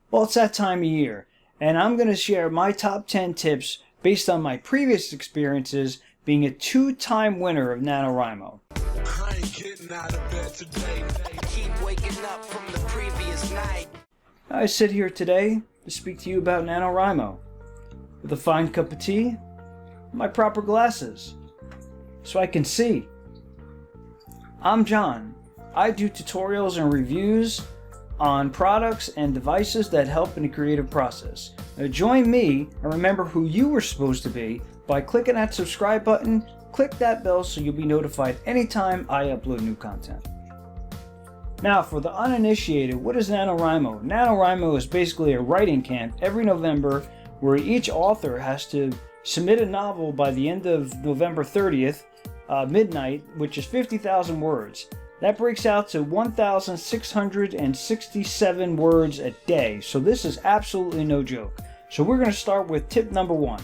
Well, it's that time of year, and I'm going to share my top 10 tips based on my previous experiences being a 2-time winner of NanoWrimo. I ain't getting out of bed today. Keep waking up from the previous night. I sit here today to speak to you about NanoWrimo with a fine cup of tea, my proper glasses, so I can see. I'm John. I do tutorials and reviews on products and devices that help in the creative process. Now join me and remember who you were supposed to be by clicking that subscribe button, click that bell so you'll be notified anytime I upload new content. Now for the uninitiated, what is NanoWrimo? NanoWrimo is basically a writing camp every November where each author has to submit a novel by the end of November 30th, midnight, which is 50,000 words. That breaks out to 1,667 words a day, so this is absolutely no joke. So we're going to start with tip number 1.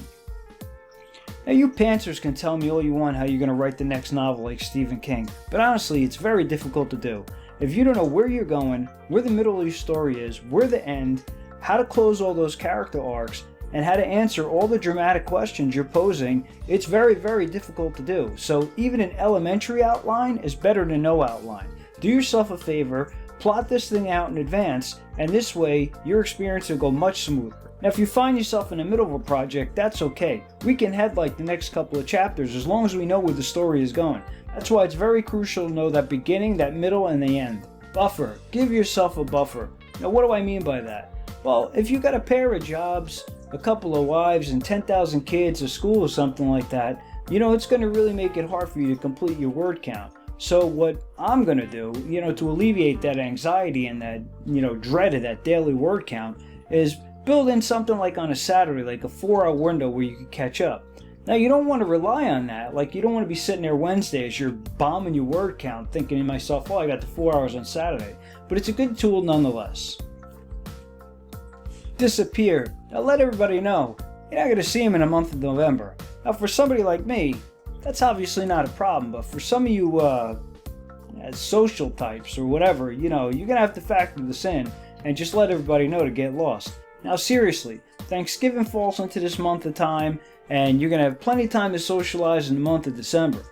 Now you pantsers can tell me all you want how you're going to write the next novel like Stephen King, but honestly it's very difficult to do. If you don't know where you're going, where the middle of your story is, where the end, how to close all those character arcs, and how to answer all the dramatic questions you're posing, it's very, very difficult to do. So even an elementary outline is better than no outline. Do yourself a favor, plot this thing out in advance, and this way your experience will go much smoother. Now if you find yourself in the middle of a project, that's okay. We can headlight the next couple of chapters as long as we know where the story is going. That's why it's very crucial to know that beginning, that middle, and the end. Buffer. Give yourself a buffer. Now what do I mean by that? Well, if you got a pair of jobs, a couple of wives, and 10,000 kids, a school or something like that, it's going to really make it hard for you to complete your word count. So what I'm going to do, to alleviate that anxiety and that, dread of that daily word count is build in something like on a Saturday, like a 4-hour window where you can catch up. Now you don't want to rely on that, like you don't want to be sitting there Wednesday as you're bombing your word count thinking to myself, oh, I got the 4 hours on Saturday. But it's a good tool nonetheless. Disappear. Now let everybody know, you're not going to see him in the month of November. Now for somebody like me, that's obviously not a problem, but for some of you social types or whatever, you're going to have to factor this in and just let everybody know to get lost. Now seriously, Thanksgiving falls into this month of time and you're going to have plenty of time to socialize in the month of December.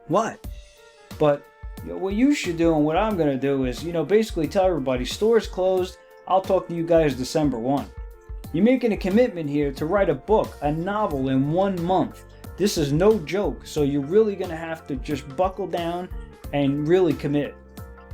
What? But what you should do and what I'm going to do is, basically tell everybody store's closed. I'll talk to you guys December 1. You're making a commitment here to write a book, a novel in 1 month. This is no joke, so you're really going to have to just buckle down and really commit.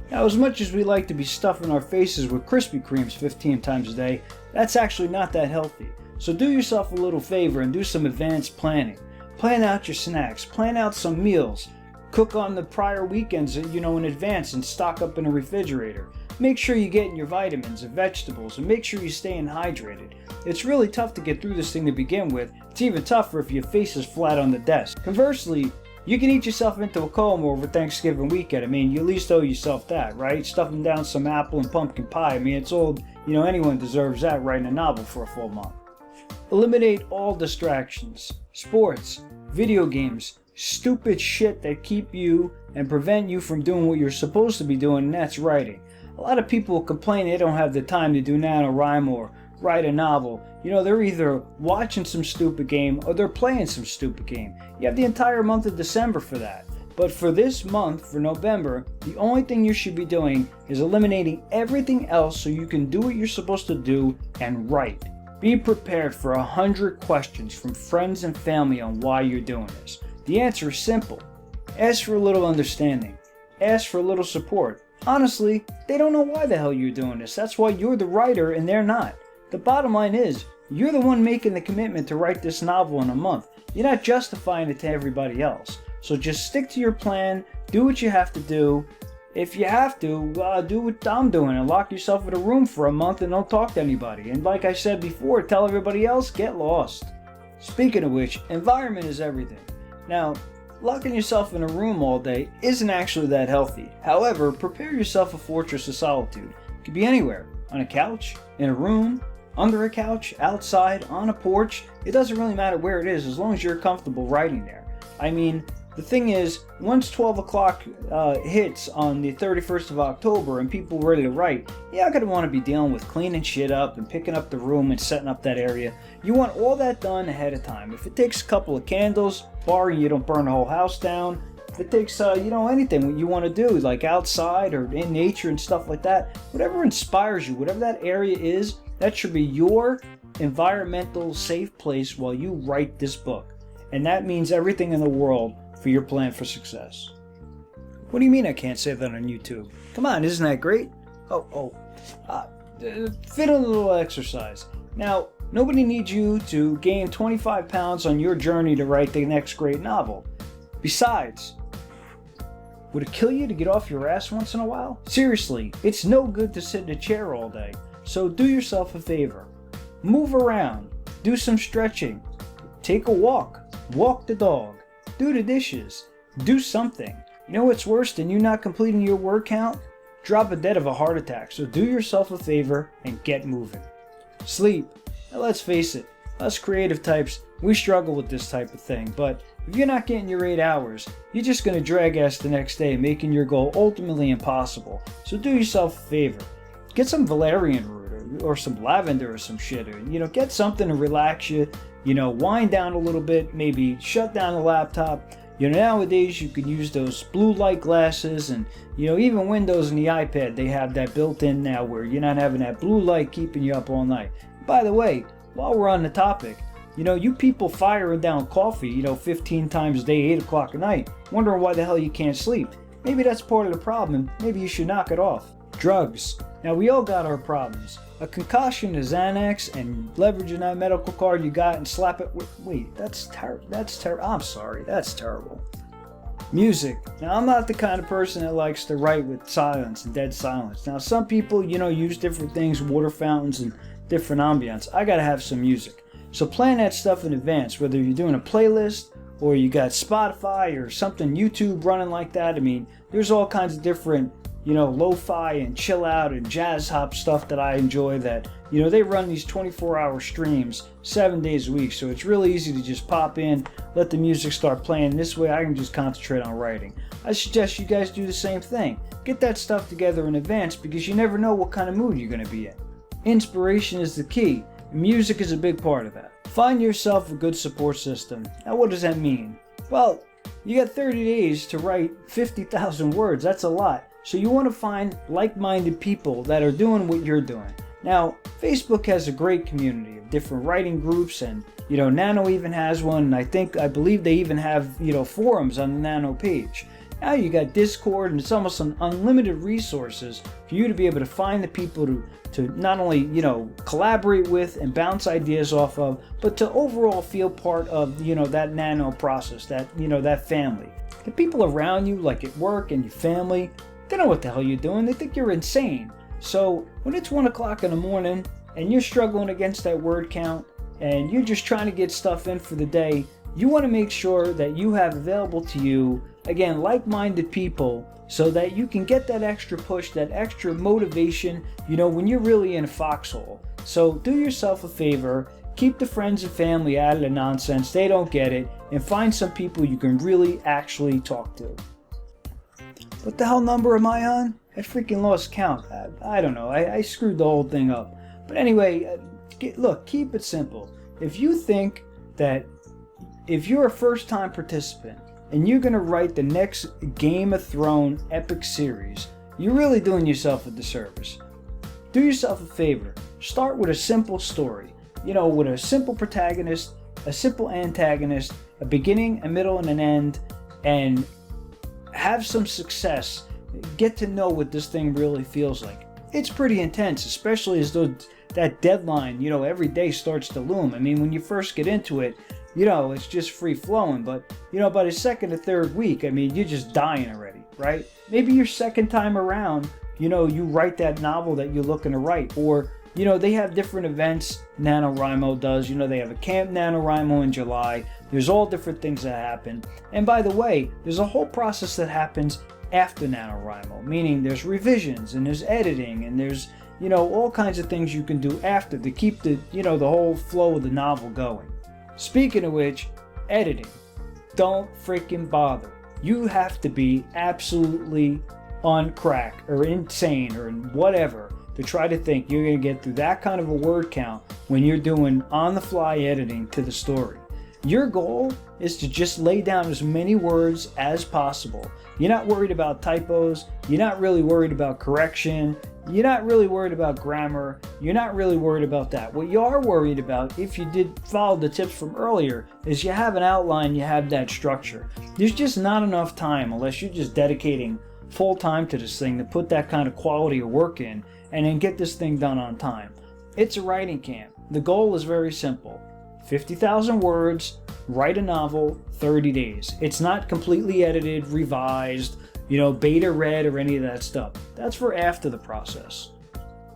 Now, as much as we like to be stuffing our faces with Krispy Kremes 15 times a day, that's actually not that healthy. So do yourself a little favor and do some advanced planning. Plan out your snacks, plan out some meals. Cook on the prior weekends, in advance and stock up in a refrigerator. Make sure you're getting your vitamins and vegetables and make sure you're staying hydrated. It's really tough to get through this thing to begin with. It's even tougher if your face is flat on the desk. Conversely, you can eat yourself into a coma over Thanksgiving weekend. You at least owe yourself that, right? Stuffing down some apple and pumpkin pie. It's all, anyone deserves that writing a novel for a full month. Eliminate all distractions. Sports, video games, stupid shit that keep you and prevent you from doing what you're supposed to be doing, and that's writing. A lot of people complain they don't have the time to do NanoWrimo or write a novel. They're either watching some stupid game or they're playing some stupid game. You have the entire month of December for that. But for this month, for November, the only thing you should be doing is eliminating everything else so you can do what you're supposed to do and write. Be prepared for 100 questions from friends and family on why you're doing this. The answer is simple. Ask for a little understanding. Ask for a little support. Honestly, they don't know why the hell you're doing this. That's why you're the writer and they're not. The bottom line is, you're the one making the commitment to write this novel in a month. You're not justifying it to everybody else. So just stick to your plan, do what you have to do. If you have to, do what I'm doing and lock yourself in a room for a month and don't talk to anybody. And like I said before, tell everybody else, get lost. Speaking of which, environment is everything. Now, locking yourself in a room all day isn't actually that healthy. However, prepare yourself a fortress of solitude. It could be anywhere. On a couch, in a room, under a couch, outside, on a porch. It doesn't really matter where it is as long as you're comfortable writing there. The thing is, once 12 o'clock hits on the 31st of October and people are ready to write, you're not going to want to be dealing with cleaning shit up and picking up the room and setting up that area. You want all that done ahead of time. If it takes a couple of candles, barring you don't burn the whole house down, if it takes, anything you want to do, like outside or in nature and stuff like that, whatever inspires you, whatever that area is, that should be your environmental safe place while you write this book. And that means everything in the world for your plan for success. What do you mean I can't say that on YouTube? Come on, isn't that great? Fit in a little exercise. Now, nobody needs you to gain 25 pounds on your journey to write the next great novel. Besides, would it kill you to get off your ass once in a while? Seriously, it's no good to sit in a chair all day. So do yourself a favor. Move around. Do some stretching. Take a walk. Walk the dog. Do the dishes. Do something. You know what's worse than you not completing your word count? Drop dead of a heart attack. So do yourself a favor and get moving. Sleep. Now let's face it, us creative types, we struggle with this type of thing. But if you're not getting your 8 hours, you're just going to drag ass the next day, making your goal ultimately impossible. So do yourself a favor. Get some valerian root or some lavender or some shit. Or, get something to relax you. Wind down a little bit, maybe shut down the laptop. Nowadays you can use those blue light glasses and, even Windows and the iPad, they have that built in now where you're not having that blue light keeping you up all night. By the way, while we're on the topic, you people firing down coffee, 15 times a day, 8 o'clock at night, wondering why the hell you can't sleep. Maybe that's part of the problem. Maybe you should knock it off. Drugs. Now, we all got our problems. A concoction of Xanax and leveraging that medical card you got and slap it with... Wait, that's terrible. I'm sorry. That's terrible. Music. Now, I'm not the kind of person that likes to write with silence and dead silence. Now, some people, use different things, water fountains and different ambience. I gotta have some music. So plan that stuff in advance, whether you're doing a playlist or you got Spotify or something YouTube running like that. I mean, there's all kinds of different lo-fi and chill out and jazz hop stuff that I enjoy that, they run these 24-hour streams 7 days a week. So it's really easy to just pop in, let the music start playing. This way I can just concentrate on writing. I suggest you guys do the same thing. Get that stuff together in advance because you never know what kind of mood you're going to be in. Inspiration is the key. And music is a big part of that. Find yourself a good support system. Now what does that mean? Well, you got 30 days to write 50,000 words. That's a lot. So you want to find like-minded people that are doing what you're doing. Now, Facebook has a great community of different writing groups, and Nano even has one, and I believe they even have forums on the Nano page. Now you got Discord, and it's almost an unlimited resources for you to be able to find the people to not only collaborate with and bounce ideas off of, but to overall feel part of that Nano process, that that family. The people around you, like at work and your family, they know what the hell you're doing. They think you're insane. So when it's 1 o'clock in the morning and you're struggling against that word count and you're just trying to get stuff in for the day, you want to make sure that you have available to you, again, like-minded people so that you can get that extra push, that extra motivation, when you're really in a foxhole. So do yourself a favor, keep the friends and family out of the nonsense. They don't get it, and find some people you can really actually talk to. What the hell number am I on? I freaking lost count. I don't know. I screwed the whole thing up. But anyway, look, keep it simple. If you think that if you're a first-time participant and you're going to write the next Game of Thrones epic series, you're really doing yourself a disservice. Do yourself a favor. Start with a simple story. With a simple protagonist, a simple antagonist, a beginning, a middle, and an end, and have some success. Get to know what this thing really feels like. It's pretty intense, especially as though that deadline, every day starts to loom. I mean, when you first get into it, it's just free flowing, but by the second or third week, I mean, you're just dying already, right? Maybe your second time around, you write that novel that you're looking to write, or they have different events. NanoWrimo does. They have a Camp NanoWrimo in July. There's all different things that happen. And by the way, there's a whole process that happens after NanoWrimo, meaning there's revisions and there's editing and there's, all kinds of things you can do after to keep the, the whole flow of the novel going. Speaking of which, editing. don't freaking bother. You have to be absolutely on crack or insane or whatever to try to think you're going to get through that kind of a word count when you're doing on-the-fly editing to the story. Your goal is to just lay down as many words as possible. You're not worried about typos. You're not really worried about correction. You're not really worried about grammar. You're not really worried about that. What you are worried about, if you did follow the tips from earlier, is you have an outline, you have that structure. There's just not enough time, unless you're just dedicating full time to this thing, to put that kind of quality of work in and then get this thing done on time. It's a writing camp. The goal is very simple. 50,000 words, write a novel, 30 days. It's not completely edited, revised, beta read or any of that stuff. That's for after the process.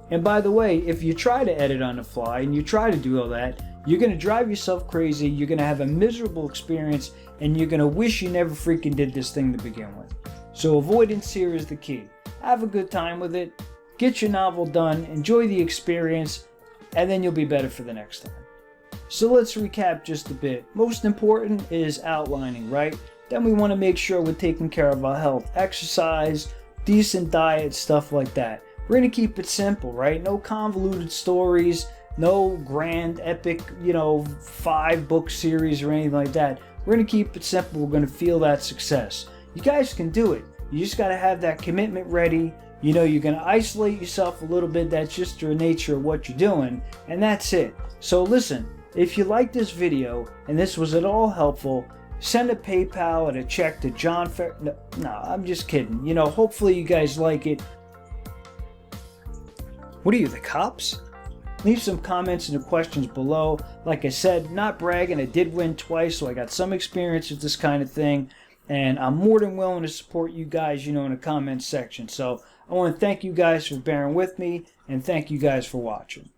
And by the way, if you try to edit on the fly and you try to do all that, you're going to drive yourself crazy, you're going to have a miserable experience, and you're going to wish you never freaking did this thing to begin with. So avoidance here is the key. Have a good time with it, get your novel done, enjoy the experience, and then you'll be better for the next time. So let's recap just a bit. Most important is outlining, right? Then we want to make sure we're taking care of our health, exercise, decent diet, stuff like that. We're going to keep it simple, right? No convoluted stories, no grand epic, 5-book series or anything like that. We're going to keep it simple. We're going to feel that success. You guys can do it. You just got to have that commitment ready. You're going to isolate yourself a little bit. That's just the nature of what you're doing. And that's it. So listen, if you like this video and this was at all helpful, send a PayPal and a check to John No, I'm just kidding. Hopefully you guys like it. What are you, the cops? Leave some comments and questions below. Like I said, not bragging, I did win twice, so I got some experience with this kind of thing. And I'm more than willing to support you guys, in the comments section. So I want to thank you guys for bearing with me, and thank you guys for watching.